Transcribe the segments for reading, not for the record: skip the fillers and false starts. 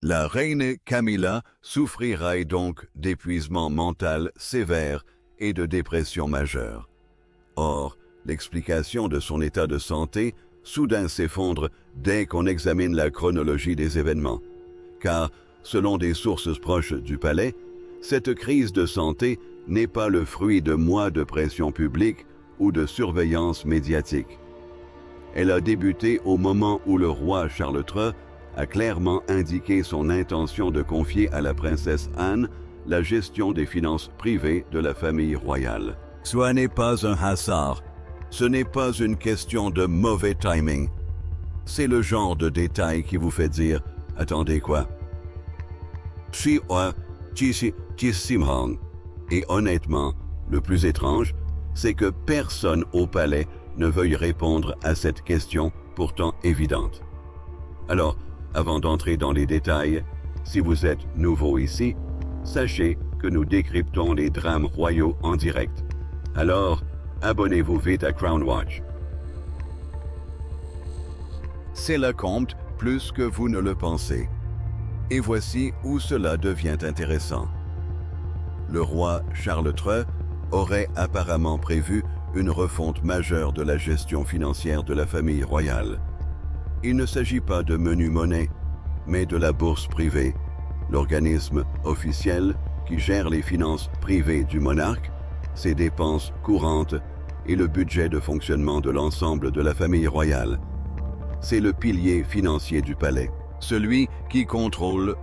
La reine Camilla souffrirait donc d'épuisement mental sévère et de dépression majeure. Or, l'explication de son état de santé soudain s'effondre dès qu'on examine la chronologie des événements, car, selon des sources proches du palais, cette crise de santé n'est pas le fruit de mois de pression publique ou de surveillance médiatique. Elle a débuté au moment où le roi Charles III a clairement indiqué son intention de confier à la princesse Anne la gestion des finances privées de la famille royale. Ce n'est pas un hasard, ce n'est pas une question de mauvais timing. C'est le genre de détail qui vous fait dire « Attendez quoi ?» Et honnêtement, le plus étrange, c'est que personne au palais ne veuille répondre à cette question pourtant évidente. Alors, avant d'entrer dans les détails, si vous êtes nouveau ici, sachez que nous décryptons les drames royaux en direct. Alors, abonnez-vous vite à Crown Watch. C'est la compte plus que vous ne le pensez. Et voici où cela devient intéressant. Le roi Charles III aurait apparemment prévu une refonte majeure de la gestion financière de la famille royale. Il ne s'agit pas de menu monnaie, mais de la bourse privée, l'organisme officiel qui gère les finances privées du monarque, ses dépenses courantes et le budget de fonctionnement de l'ensemble de la famille royale. C'est le pilier financier du palais, celui qui contrôle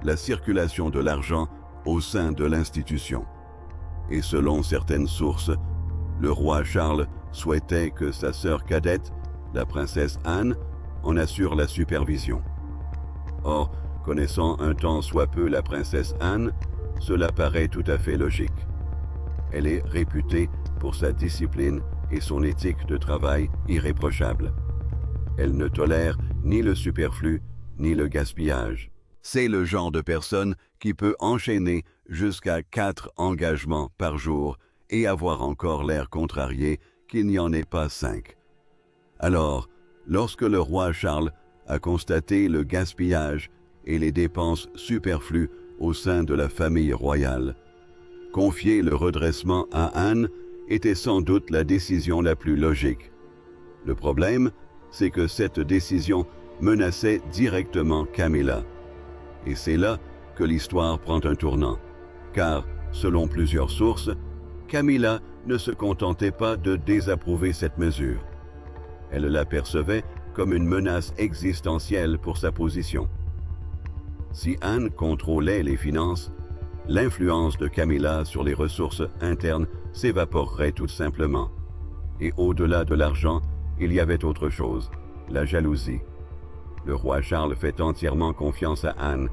la circulation de l'argent au sein de l'institution. Et selon certaines sources, le roi Charles souhaitait que sa sœur cadette, la princesse Anne, en assure la supervision. Or, connaissant un tant soit peu la princesse Anne, cela paraît tout à fait logique. Elle est réputée pour sa discipline et son éthique de travail irréprochable. Elle ne tolère ni le superflu ni le gaspillage. C'est le genre de personne qui peut enchaîner jusqu'à 4 engagements par jour et avoir encore l'air contrarié qu'il n'y en ait pas 5. Alors, lorsque le roi Charles a constaté le gaspillage et les dépenses superflues au sein de la famille royale, confier le redressement à Anne était sans doute la décision la plus logique. Le problème, c'est que cette décision menaçait directement Camilla. Et c'est là que l'histoire prend un tournant, car, selon plusieurs sources, Camilla ne se contentait pas de désapprouver cette mesure. Elle l'apercevait comme une menace existentielle pour sa position. Si Anne contrôlait les finances, l'influence de Camilla sur les ressources internes s'évaporerait tout simplement. Et au-delà de l'argent, il y avait autre chose, la jalousie. Le roi Charles fait entièrement confiance à Anne.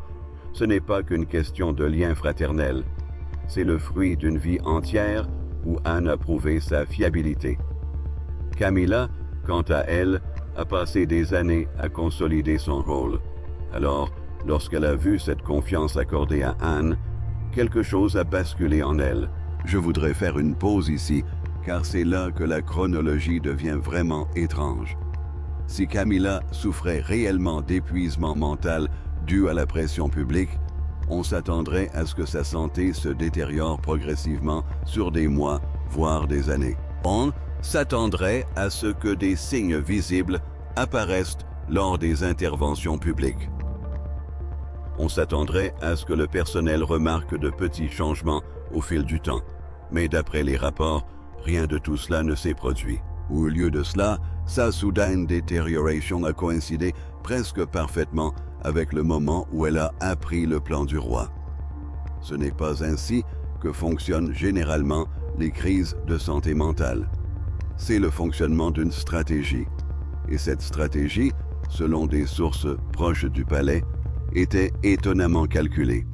Ce n'est pas qu'une question de lien fraternel. C'est le fruit d'une vie entière où Anne a prouvé sa fiabilité. Camilla, quant à elle, a passé des années à consolider son rôle. Alors, lorsqu'elle a vu cette confiance accordée à Anne, quelque chose a basculé en elle. Je voudrais faire une pause ici, car c'est là que la chronologie devient vraiment étrange. Si Camilla souffrait réellement d'épuisement mental dû à la pression publique, on s'attendrait à ce que sa santé se détériore progressivement sur des mois, voire des années. On s'attendrait à ce que des signes visibles apparaissent lors des interventions publiques. On s'attendrait à ce que le personnel remarque de petits changements au fil du temps. Mais d'après les rapports, rien de tout cela ne s'est produit. Au lieu de cela, sa soudaine détérioration a coïncidé presque parfaitement avec le moment où elle a appris le plan du roi. Ce n'est pas ainsi que fonctionnent généralement les crises de santé mentale. C'est le fonctionnement d'une stratégie. Et cette stratégie, selon des sources proches du palais, était étonnamment calculée.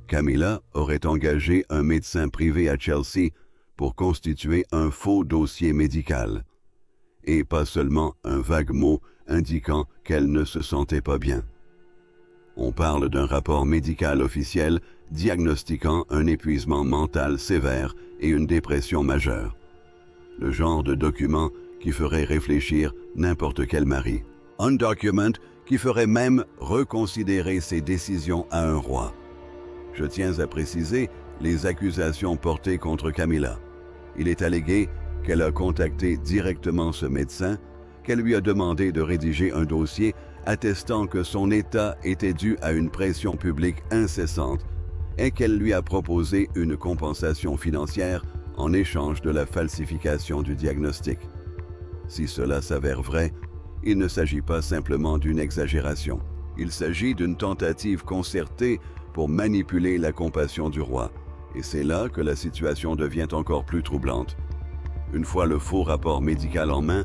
Camilla aurait engagé un médecin privé à Chelsea pour constituer un faux dossier médical, et pas seulement un vague mot indiquant qu'elle ne se sentait pas bien. On parle d'un rapport médical officiel diagnostiquant un épuisement mental sévère et une dépression majeure. Le genre de document qui ferait réfléchir n'importe quel mari. Un document qui ferait même reconsidérer ses décisions à un roi. Je tiens à préciser les accusations portées contre Camilla. Il est allégué qu'elle a contacté directement ce médecin, qu'elle lui a demandé de rédiger un dossier attestant que son état était dû à une pression publique incessante et qu'elle lui a proposé une compensation financière en échange de la falsification du diagnostic. Si cela s'avère vrai, il ne s'agit pas simplement d'une exagération. Il s'agit d'une tentative concertée pour manipuler la compassion du roi. Et c'est là que la situation devient encore plus troublante. Une fois le faux rapport médical en main,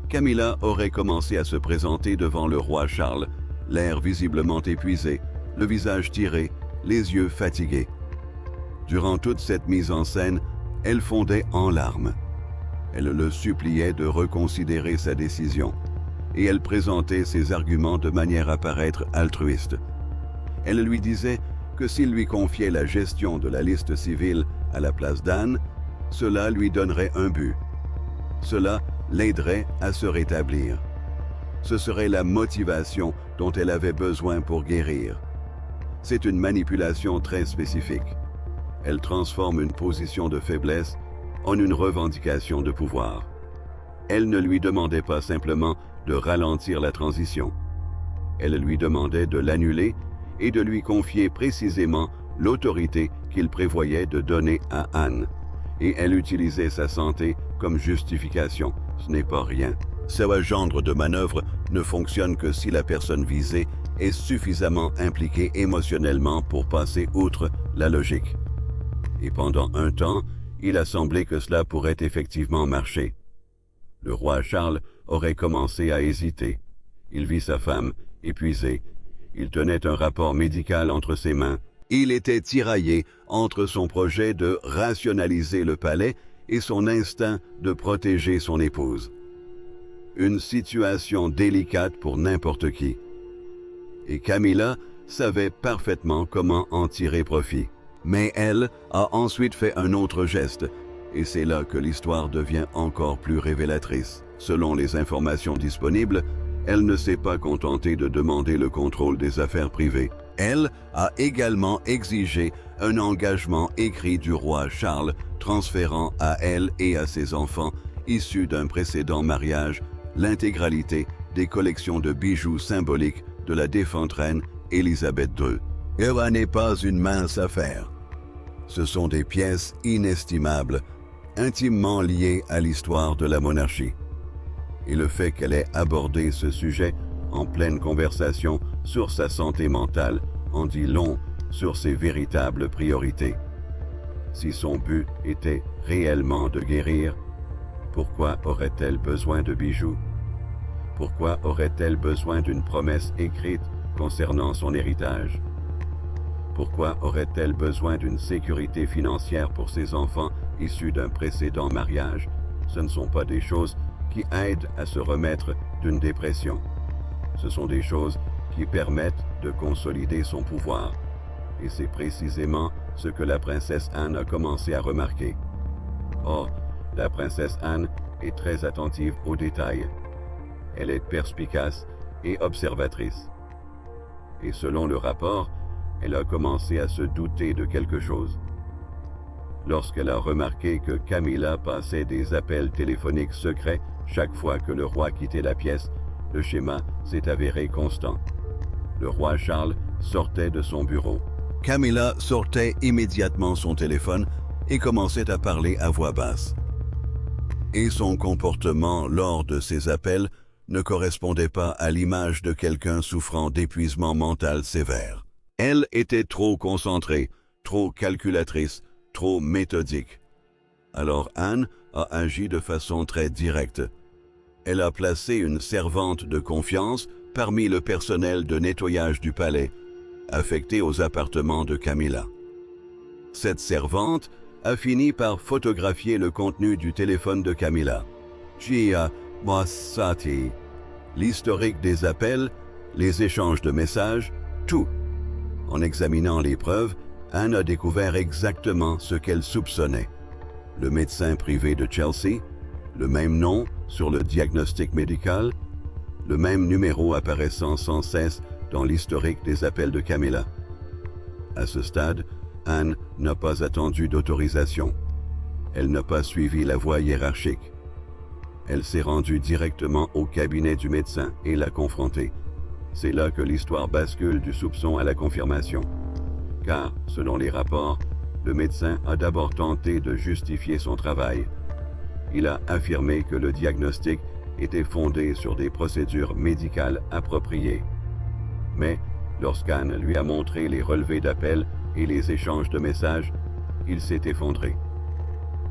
Camilla aurait commencé à se présenter devant le roi Charles, l'air visiblement épuisé, le visage tiré, les yeux fatigués. Durant toute cette mise en scène, elle fondait en larmes. Elle le suppliait de reconsidérer sa décision, et elle présentait ses arguments de manière à paraître altruiste. Elle lui disait que s'il lui confiait la gestion de la liste civile à la place d'Anne, cela lui donnerait un but. Cela l'aiderait à se rétablir. Ce serait la motivation dont elle avait besoin pour guérir. C'est une manipulation très spécifique. Elle transforme une position de faiblesse en une revendication de pouvoir. Elle ne lui demandait pas simplement de ralentir la transition. Elle lui demandait de l'annuler et de lui confier précisément l'autorité qu'il prévoyait de donner à Anne. Et elle utilisait sa santé comme justification. Ce n'est pas rien. Ce genre de manœuvre ne fonctionne que si la personne visée est suffisamment impliquée émotionnellement pour passer outre la logique. Et pendant un temps, il a semblé que cela pourrait effectivement marcher. Le roi Charles aurait commencé à hésiter. Il vit sa femme, épuisée. Il tenait un rapport médical entre ses mains. Il était tiraillé entre son projet de rationaliser le palais et son instinct de protéger son épouse. Une situation délicate pour n'importe qui. Et Camilla savait parfaitement comment en tirer profit. Mais elle a ensuite fait un autre geste, et c'est là que l'histoire devient encore plus révélatrice. Selon les informations disponibles, elle ne s'est pas contentée de demander le contrôle des affaires privées. Elle a également exigé un engagement écrit du roi Charles, transférant à elle et à ses enfants, issus d'un précédent mariage, l'intégralité des collections de bijoux symboliques de la défunte reine Élisabeth II. Et ce n'est pas une mince affaire. Ce sont des pièces inestimables, intimement liées à l'histoire de la monarchie. Et le fait qu'elle ait abordé ce sujet en pleine conversation sur sa santé mentale en dit long sur ses véritables priorités. Si son but était réellement de guérir, pourquoi aurait-elle besoin de bijoux? Pourquoi aurait-elle besoin d'une promesse écrite concernant son héritage? Pourquoi aurait-elle besoin d'une sécurité financière pour ses enfants issus d'un précédent mariage? Ce ne sont pas des choses qui aident à se remettre d'une dépression. Ce sont des choses qui permettent de consolider son pouvoir. Et c'est précisément ce que la princesse Anne a commencé à remarquer. Or, la princesse Anne est très attentive aux détails. Elle est perspicace et observatrice. Et selon le rapport, elle a commencé à se douter de quelque chose. Lorsqu'elle a remarqué que Camilla passait des appels téléphoniques secrets chaque fois que le roi quittait la pièce, le schéma s'est avéré constant. Le roi Charles sortait de son bureau. Camilla sortait immédiatement son téléphone et commençait à parler à voix basse. Et son comportement lors de ces appels ne correspondait pas à l'image de quelqu'un souffrant d'épuisement mental sévère. Elle était trop concentrée, trop calculatrice, trop méthodique. Alors Anne a agi de façon très directe. Elle a placé une servante de confiance parmi le personnel de nettoyage du palais, affecté aux appartements de Camilla. Cette servante a fini par photographier le contenu du téléphone de Camilla. Gia Mossati, l'historique des appels, les échanges de messages, tout. En examinant les preuves, Anne a découvert exactement ce qu'elle soupçonnait. Le médecin privé de Chelsea, le même nom sur le diagnostic médical, le même numéro apparaissant sans cesse dans l'historique des appels de Camilla. À ce stade, Anne n'a pas attendu d'autorisation. Elle n'a pas suivi la voie hiérarchique. Elle s'est rendue directement au cabinet du médecin et l'a confronté. C'est là que l'histoire bascule du soupçon à la confirmation. Car, selon les rapports, le médecin a d'abord tenté de justifier son travail. Il a affirmé que le diagnostic était fondé sur des procédures médicales appropriées. Mais, lorsqu'Anne lui a montré les relevés d'appels et les échanges de messages, il s'est effondré.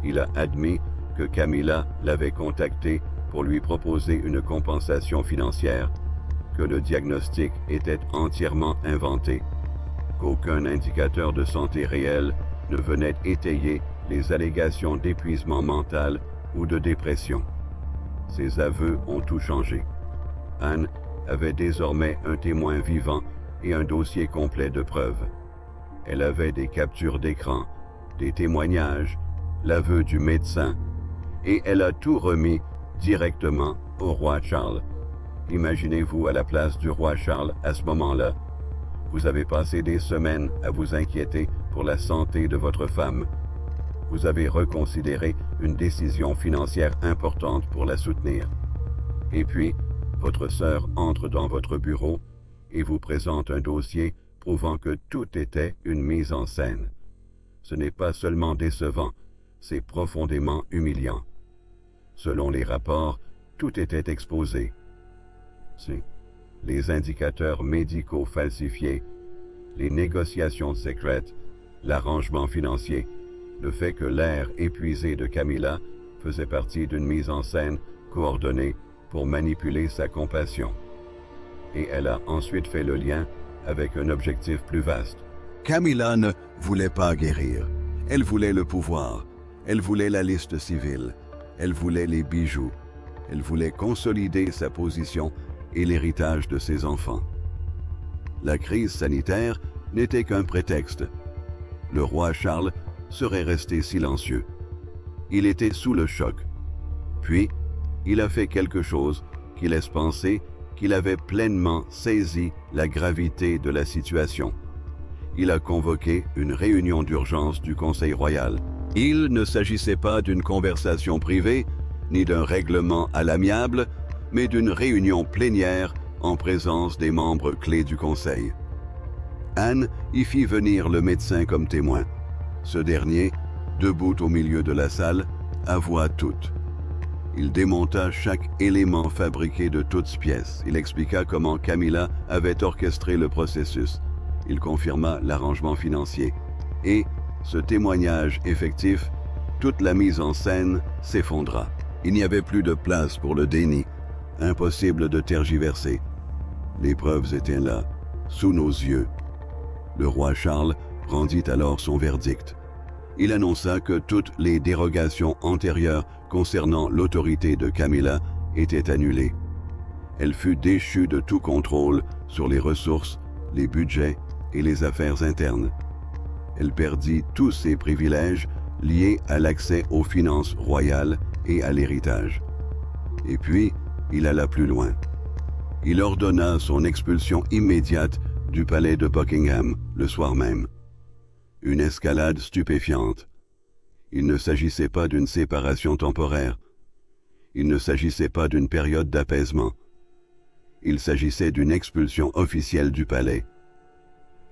Il a admis que Camilla l'avait contacté pour lui proposer une compensation financière, que le diagnostic était entièrement inventé, qu'aucun indicateur de santé réel ne venait étayer les allégations d'épuisement mental ou de dépression. Ses aveux ont tout changé. Anne avait désormais un témoin vivant et un dossier complet de preuves. Elle avait des captures d'écran, des témoignages, l'aveu du médecin, et elle a tout remis directement au roi Charles. Imaginez-vous à la place du roi Charles à ce moment-là. Vous avez passé des semaines à vous inquiéter pour la santé de votre femme. Vous avez reconsidéré une décision financière importante pour la soutenir. Et puis, votre sœur entre dans votre bureau et vous présente un dossier prouvant que tout était une mise en scène. Ce n'est pas seulement décevant, c'est profondément humiliant. Selon les rapports, tout était exposé. Les indicateurs médicaux falsifiés, les négociations secrètes, l'arrangement financier, le fait que l'air épuisé de Camilla faisait partie d'une mise en scène coordonnée pour manipuler sa compassion. Et elle a ensuite fait le lien avec un objectif plus vaste. Camilla ne voulait pas guérir. Elle voulait le pouvoir. Elle voulait la liste civile. Elle voulait les bijoux. Elle voulait consolider sa position et l'héritage de ses enfants. La crise sanitaire n'était qu'un prétexte. Le roi Charles serait resté silencieux. Il était sous le choc. Puis, il a fait quelque chose qui laisse penser qu'il avait pleinement saisi la gravité de la situation. Il a convoqué une réunion d'urgence du Conseil royal. Il ne s'agissait pas d'une conversation privée, ni d'un règlement à l'amiable, mais d'une réunion plénière en présence des membres clés du Conseil. Anne y fit venir le médecin comme témoin. Ce dernier, debout au milieu de la salle, avoua tout. Il démonta chaque élément fabriqué de toutes pièces. Il expliqua comment Camilla avait orchestré le processus. Il confirma l'arrangement financier. Et, ce témoignage effectif, toute la mise en scène s'effondra. Il n'y avait plus de place pour le déni. Impossible de tergiverser. Les preuves étaient là, sous nos yeux. Le roi Charles rendit alors son verdict. Il annonça que toutes les dérogations antérieures concernant l'autorité de Camilla étaient annulées. Elle fut déchue de tout contrôle sur les ressources, les budgets et les affaires internes. Elle perdit tous ses privilèges liés à l'accès aux finances royales et à l'héritage. Et puis, il alla plus loin. Il ordonna son expulsion immédiate du palais de Buckingham le soir même. Une escalade stupéfiante. Il ne s'agissait pas d'une séparation temporaire. Il ne s'agissait pas d'une période d'apaisement. Il s'agissait d'une expulsion officielle du palais.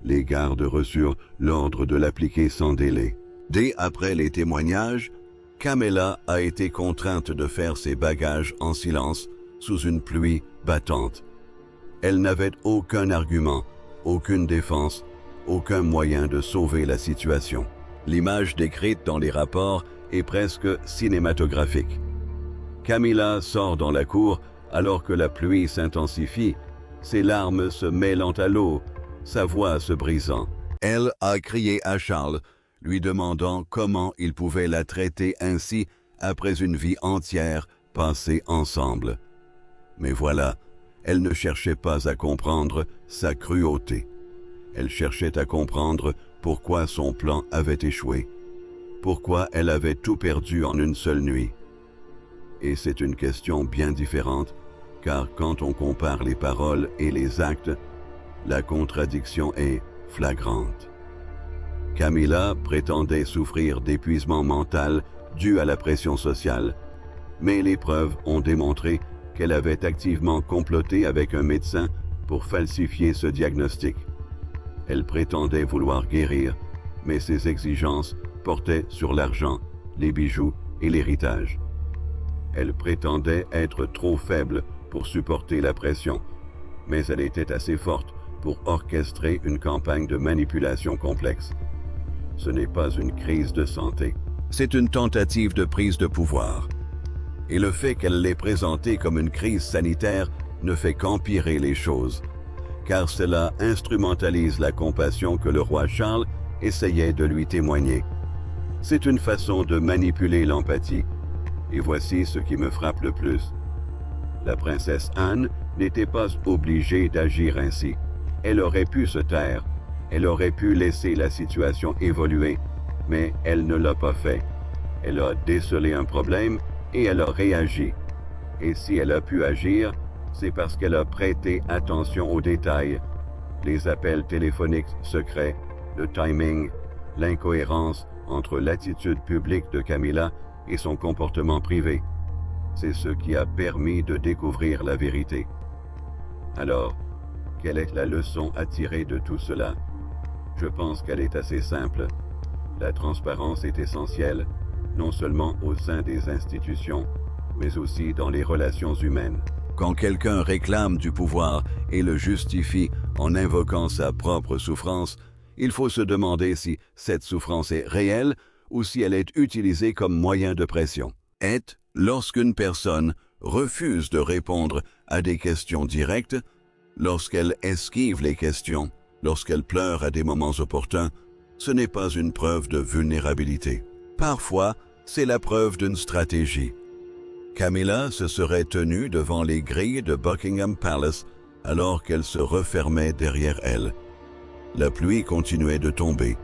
Les gardes reçurent l'ordre de l'appliquer sans délai. Dès après les témoignages, Camilla a été contrainte de faire ses bagages en silence sous une pluie battante. Elle n'avait aucun argument, aucune défense, aucun moyen de sauver la situation. L'image décrite dans les rapports est presque cinématographique. Camilla sort dans la cour alors que la pluie s'intensifie, ses larmes se mêlant à l'eau, sa voix se brisant. Elle a crié à Charles, lui demandant comment il pouvait la traiter ainsi après une vie entière passée ensemble. Mais voilà, elle ne cherchait pas à comprendre sa cruauté. Elle cherchait à comprendre pourquoi son plan avait échoué, pourquoi elle avait tout perdu en une seule nuit. Et c'est une question bien différente car quand on compare les paroles et les actes, la contradiction est flagrante. Camilla prétendait souffrir d'épuisement mental dû à la pression sociale, mais les preuves ont démontré qu'elle avait activement comploté avec un médecin pour falsifier ce diagnostic. Elle prétendait vouloir guérir, mais ses exigences portaient sur l'argent, les bijoux et l'héritage. Elle prétendait être trop faible pour supporter la pression, mais elle était assez forte pour orchestrer une campagne de manipulation complexe. Ce n'est pas une crise de santé. C'est une tentative de prise de pouvoir. Et le fait qu'elle l'ait présentée comme une crise sanitaire ne fait qu'empirer les choses, car cela instrumentalise la compassion que le roi Charles essayait de lui témoigner. C'est une façon de manipuler l'empathie. Et voici ce qui me frappe le plus. La princesse Anne n'était pas obligée d'agir ainsi. Elle aurait pu se taire, elle aurait pu laisser la situation évoluer, mais elle ne l'a pas fait. Elle a décelé un problème et elle a réagi. Et si elle a pu agir, c'est parce qu'elle a prêté attention aux détails, les appels téléphoniques secrets, le timing, l'incohérence entre l'attitude publique de Camilla et son comportement privé. C'est ce qui a permis de découvrir la vérité. Alors, quelle est la leçon à tirer de tout cela? Je pense qu'elle est assez simple. La transparence est essentielle, non seulement au sein des institutions, mais aussi dans les relations humaines. Quand quelqu'un réclame du pouvoir et le justifie en invoquant sa propre souffrance, il faut se demander si cette souffrance est réelle ou si elle est utilisée comme moyen de pression. Lorsqu'une personne refuse de répondre à des questions directes, lorsqu'elle esquive les questions, lorsqu'elle pleure à des moments opportuns, ce n'est pas une preuve de vulnérabilité. Parfois, c'est la preuve d'une stratégie. Camilla se serait tenue devant les grilles de Buckingham Palace alors qu'elle se refermait derrière elle. La pluie continuait de tomber.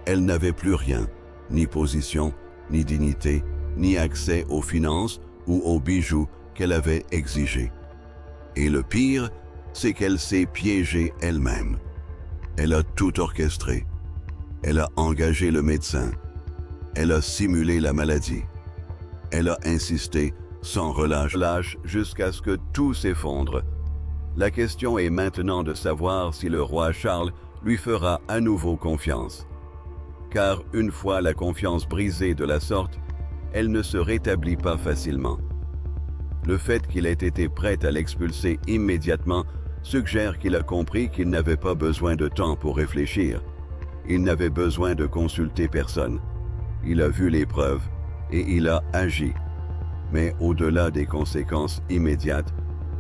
Elle n'avait plus rien, ni position, ni dignité, ni accès aux finances ou aux bijoux qu'elle avait exigés. Et le pire, c'est qu'elle s'est piégée elle-même. Elle a tout orchestré. Elle a engagé le médecin. Elle a simulé la maladie. Elle a insisté sans relâche jusqu'à ce que tout s'effondre. La question est maintenant de savoir si le roi Charles lui fera à nouveau confiance. Car une fois la confiance brisée de la sorte, elle ne se rétablit pas facilement. Le fait qu'il ait été prêt à l'expulser immédiatement suggère qu'il a compris qu'il n'avait pas besoin de temps pour réfléchir. Il n'avait besoin de consulter personne. Il a vu les preuves et il a agi. Mais au-delà des conséquences immédiates,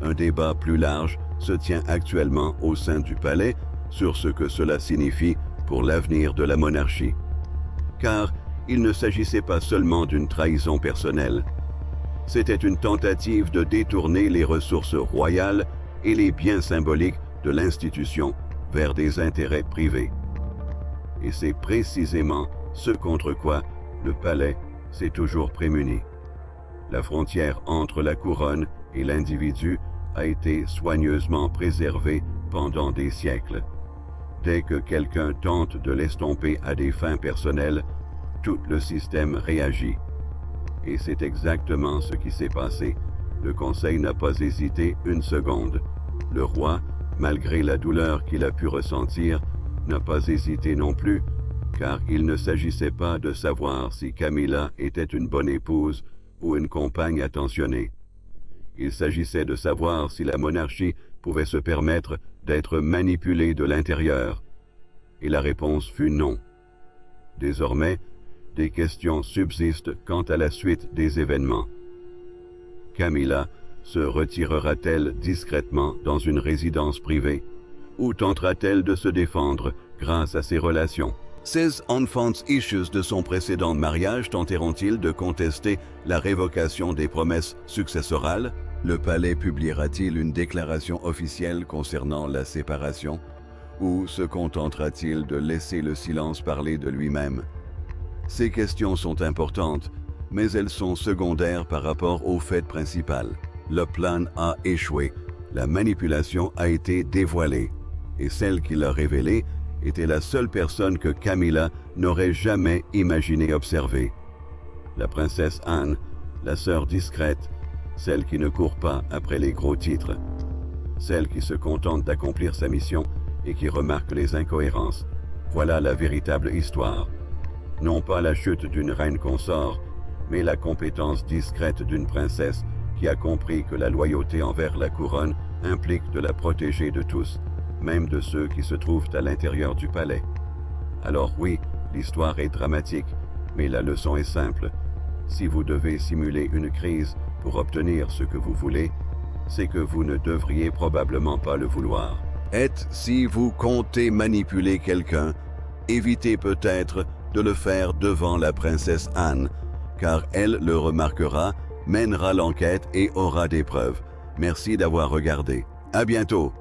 un débat plus large se tient actuellement au sein du palais sur ce que cela signifie pour l'avenir de la monarchie. Car il ne s'agissait pas seulement d'une trahison personnelle. C'était une tentative de détourner les ressources royales et les biens symboliques de l'institution vers des intérêts privés. Et c'est précisément ce contre quoi le palais s'est toujours prémuni. La frontière entre la couronne et l'individu a été soigneusement préservée pendant des siècles. Dès que quelqu'un tente de l'estomper à des fins personnelles, tout le système réagit. Et c'est exactement ce qui s'est passé. Le Conseil n'a pas hésité une seconde. Le roi, malgré la douleur qu'il a pu ressentir, n'a pas hésité non plus, car il ne s'agissait pas de savoir si Camilla était une bonne épouse ou une compagne attentionnée. Il s'agissait de savoir si la monarchie pouvait se permettre d'être manipulée de l'intérieur. Et la réponse fut non. Désormais, des questions subsistent quant à la suite des événements. Camilla se retirera-t-elle discrètement dans une résidence privée ou tentera-t-elle de se défendre grâce à ses relations? Ces enfants issus de son précédent mariage tenteront-ils de contester la révocation des promesses successorales? Le palais publiera-t-il une déclaration officielle concernant la séparation ou se contentera-t-il de laisser le silence parler de lui-même? Ces questions sont importantes, mais elles sont secondaires par rapport au fait principal. Le plan a échoué. La manipulation a été dévoilée. Et celle qui l'a révélée était la seule personne que Camilla n'aurait jamais imaginé observer. La princesse Anne, la sœur discrète, celle qui ne court pas après les gros titres, celle qui se contente d'accomplir sa mission et qui remarque les incohérences. Voilà la véritable histoire. Non pas la chute d'une reine consort, mais la compétence discrète d'une princesse qui a compris que la loyauté envers la couronne implique de la protéger de tous, même de ceux qui se trouvent à l'intérieur du palais. Alors oui, l'histoire est dramatique, mais la leçon est simple. Si vous devez simuler une crise pour obtenir ce que vous voulez, c'est que vous ne devriez probablement pas le vouloir. Et si vous comptez manipuler quelqu'un, évitez peut-être de le faire devant la princesse Anne, car elle le remarquera, mènera l'enquête et aura des preuves. Merci d'avoir regardé. À bientôt.